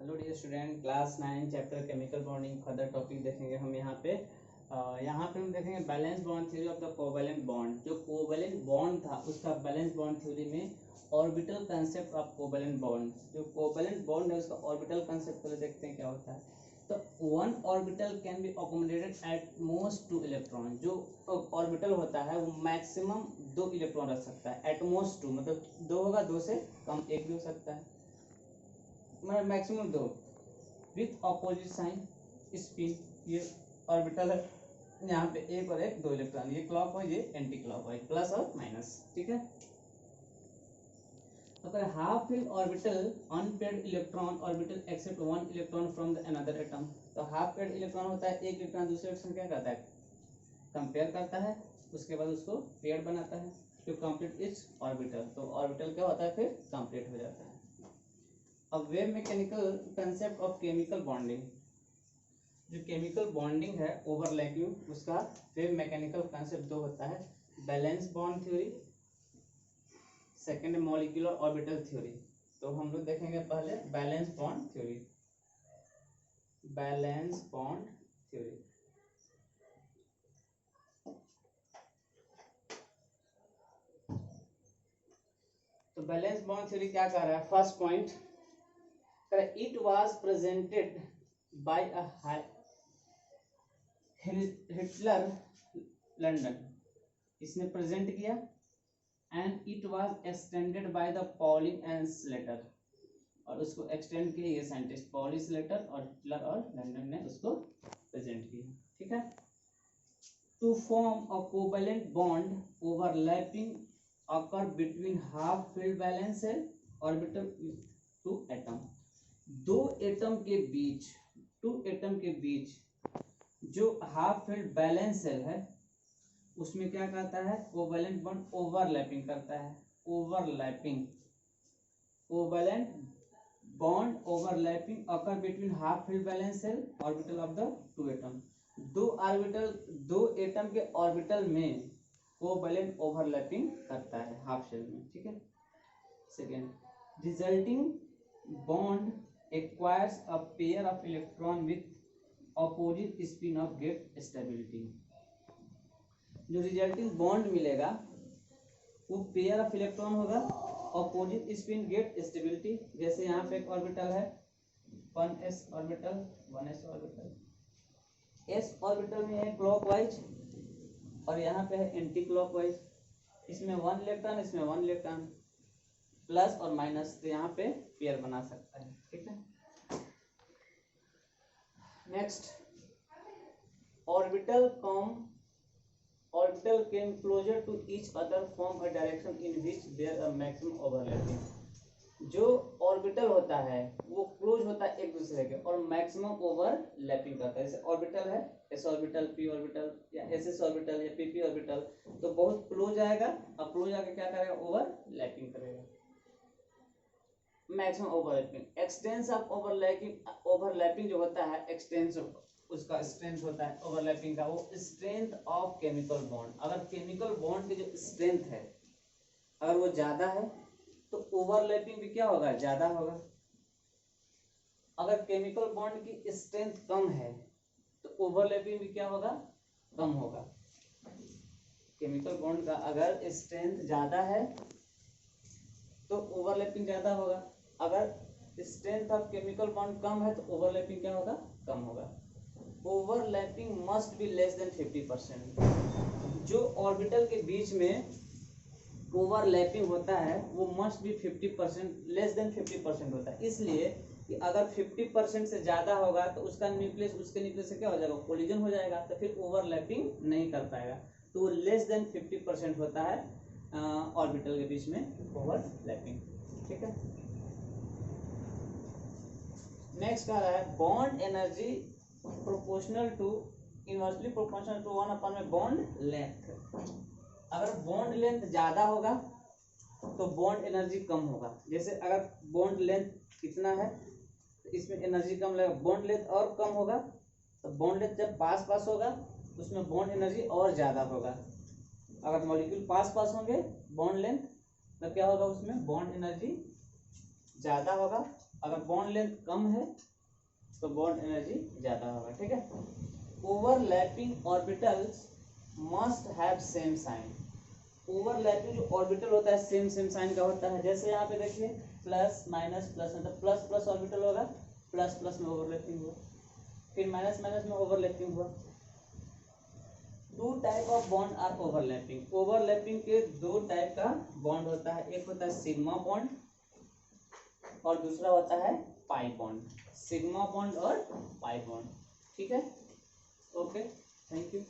Hello dear student, class 9 chapter chemical bonding further topic देखेंगे हम यहाँ पे हम देखेंगे valence bond theory of the covalent bond. जो कोवैलेंट बॉन्ड था उसका बैलेंस बॉन्ड थ्योरी में orbital concept of covalent bond. जो कोवैलेंट बॉन्ड है उसका ऑर्बिटल कंसेप्ट पहले देखते हैं क्या होता है। तो one orbital can be accommodated at most 2 electron. जो ऑर्बिटल होता है वो मैक्सिमम 2 इलेक्ट्रॉन रख सकता है। एट मोस्ट 2 मतलब 2 होगा, 2 से कम 1 भी हो सकता है, मतलब maximum 2 with opposite sign spin. ये ऑर्बिटल है, यहाँ पे एक और एक 2 इलेक्ट्रॉन, ये क्लॉकवाइज ये एंटी क्लॉकवाइज, प्लस और माइनस। ठीक है। अगर half filled orbital unpaired electron orbital accept 1 electron from the another atom. तो हाफ पेयर्ड इलेक्ट्रॉन होता है, एक इलेक्ट्रॉन दूसरे इलेक्ट्रॉन क्या करता है, कंपेयर करता है, उसके बाद उसको पेयर बनाता है टू कंप्लीट इट्स ऑर्बिटल। तो ऑर्बिटल क्या होता है, फिर कंप्लीट हो जाता है। अब wave mechanical concept of chemical bonding. जो केमिकल बॉन्डिंग है ओवरलैपिंग, उसका वेव मैकेनिकल कंसेप्ट 2 होता है, balance bond theory, second molecular orbital theory. तो हम लोग देखेंगे पहले balance bond theory. Balance bond theory तो बैलेंस बॉन्ड थ्योरी क्या कह रहा है, first point, it was presented by a Hitler London, इसने प्रेजेंट किया, and it was extended by the Pauling and Slater, और उसको एक्सटेंड किया ये साइंटिस्ट पॉलिंग स्लेटर और हिटलर और लंदन ने उसको प्रेजेंट किया। ठीक है। To form a covalent bond overlapping occur between half filled valence shell orbital two atom. दो एटम के बीच जो हाफ फील्ड बैलेंस सेल है उसमें क्या कहता है, कोवैलेंट बॉन्ड ओवरलैपिंग करता है। Covalent bond overlapping occur between half filled valence shell orbital of the 2 atom. दो एटम के ऑर्बिटल में कोवैलेंट ओवरलैपिंग करता है हाफ शेल में। ठीक है। Second, resulting bond acquires a pair of electron with opposite spin of get stability। जो resulting bond मिलेगा वो पेयर ऑफ इलेक्ट्रॉन होगा, ऑपोजिट स्पिन गेट स्टेबिलिटी। जैसे यहाँ पे एक ऑर्बिटल है 1s orbital, 1s orbital, s orbital में है क्लॉकवाइज और यहाँ पे है एंटी क्लॉकवाइज। इसमें 1 इलेक्ट्रॉन, इसमें 1 इलेक्ट्रॉन, प्लस और माइनस, तो यहाँ पे पेयर बना सकता है। ठीक है। Next, orbital came closer to each other from a direction in which there a maximum overlapping। जो ऑर्बिटल होता है वो क्लोज होता है एक दूसरे के और मैक्सिमम ओवरलैपिंग करता है। जैसे ऑर्बिटल है, s ऑर्बिटल, p ऑर्बिटल या ss ऑर्बिटल या pp ऑर्बिटल, तो बहुत क्लोज आएगा और क्लोज आके क्या करेगा, ओवरलैपिंग करेगा, maximum overlapping. Expanse of overlapping जो होता है, एक्सटेंस उसका स्ट्रेंथ होता है ओवरलैपिंग का, वो स्ट्रेंथ ऑफ केमिकल बॉन्ड। अगर केमिकल बॉन्ड की जो स्ट्रेंथ है अगर वो ज्यादा है तो ओवरलैपिंग भी क्या होगा, ज्यादा होगा। अगर केमिकल बॉन्ड की स्ट्रेंथ कम है तो ओवरलैपिंग भी क्या होगा, कम होगा। केमिकल बॉन्ड का अगर स्ट्रेंथ ज्यादा है तो ओवरलैपिंग ज्यादा होगा, अगर स्ट्रेंथ ऑफ केमिकल बॉन्ड कम है तो ओवरलैपिंग क्या होगा, कम होगा। Overlapping must be less than 50%। जो ऑर्बिटल के बीच में ओवरलैपिंग होता है वो मस्ट बी 50%, लेस देन 50% होता है। इसलिए कि अगर 50% से ज्यादा होगा तो उसका न्यूक्लियस उसके न्यूक्लियस से क्या हो जाएगा, कोलिजन हो जाएगा, तो फिर ओवरलैपिंग नहीं कर पाएगा। तो वो लेस देन 50% होता है ऑर्बिटल के बीच में ओवरलैपिंग। ठीक है। नेक्स्ट कह रहा है bond energy proportional to inversely proportional to 1 upon में बॉन्ड लेंथ। अगर बॉन्ड लेंथ ज्यादा होगा तो बॉन्ड एनर्जी कम होगा। जैसे अगर बॉन्ड लेंथ कितना है तो इसमें एनर्जी कम लगेगा, बॉन्ड लेंथ और कम होगा तो बॉन्ड लेंथ जब पास होगा उसमें बॉन्ड एनर्जी और ज्यादा होगा। अगर मॉलिक्यूल पास होंगे बॉन्ड लेंथ तो क्या होगा, उसमें बॉन्ड एनर्जी ज्यादा होगा अगर बॉन्ड लेंथ कम है तो बॉन्ड एनर्जी ज्यादा होगा, ठीक है। Overlapping orbitals must have same sign. Overlapping जो ऑर्बिटल होता है सेम सेम साइन का होता है। जैसे यहाँ पे देखिए प्लस माइनस प्लस, मतलब प्लस प्लस ऑर्बिटल होगा, प्लस प्लस में ओवरलैपिंग हुआ, फिर माइनस माइनस में ओवरलैपिंग हुआ। Two type of bond are overlapping. Overlapping के दो टाइप का बॉन्ड होता है, एक होता है सिग्मा बॉन्ड और दूसरा होता है पाई बॉन्ड। सिग्मा बॉन्ड और पाई बॉन्ड, ठीक है। Okay, thank you.